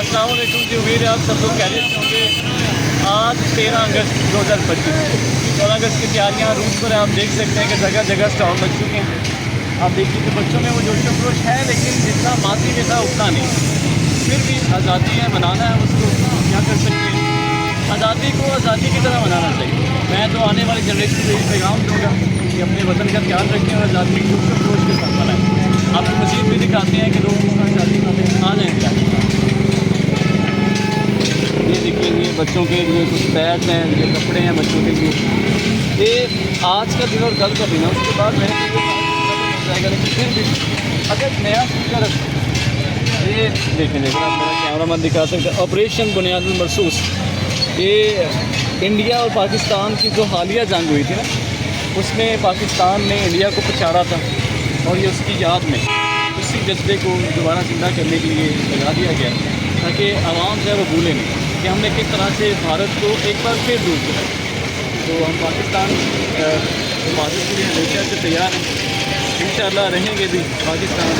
السلام علیکم جی، امید ہے آپ سب لوگ خیریت سے ہوں گے۔ آج 13 اگست 2025، 16 اگست کی تیاریاں روٹ پر آپ دیکھ سکتے ہیں کہ جگہ جگہ اسٹال لگ چکے ہیں۔ آپ دیکھیے کہ بچوں میں وہ جوش و خروش ہے، لیکن جتنا ماضی میں تھا اتنا نہیں۔ پھر بھی آزادی ہے، منانا ہے اس کو، کیا کر سکتے ہیں۔ آزادی کو آزادی کی طرح منانا چاہیے۔ میں تو آنے والی جنریشن کو یہی پیغام دوں گا کہ اپنے وطن کا خیال رکھیں اور آزادی کو جوش و خروش کے ساتھ منائیں۔ آپ کو مزید بھی دکھاتے ہیں کہ لوگ کس طرح آزادی مناتے آ جائیں گے۔ یہ دیکھیں گے بچوں کے لیے کچھ بیگ ہیں، یہ کپڑے ہیں بچوں کے لیے۔ یہ آج کا دن اور کل کا دن ہے، اس کے بعد میں جائے گا، لیکن پھر بھی اگر نیا اسپیکر یہ دیکھیں آپ میرا کیمرہ مین دکھا سکتے ہیں۔ آپریشن بنیاد المرصوص، یہ انڈیا اور پاکستان کی جو حالیہ جنگ ہوئی تھی نا، اس میں پاکستان نے انڈیا کو پچھاڑا تھا، اور یہ اس کی یاد میں اسی جذبے کو دوبارہ زندہ کرنے کے لیے لگا دیا گیا، تاکہ عوام جو ہے وہ بھولے نہیں کہ ہم نے کس طرح سے بھارت کو ایک بار پھر دور کیا۔ تو ہم پاکستان حفاظت کے لیے ہمیشہ سے تیار ہیں، انشاءاللہ رہیں گے بھی پاکستان۔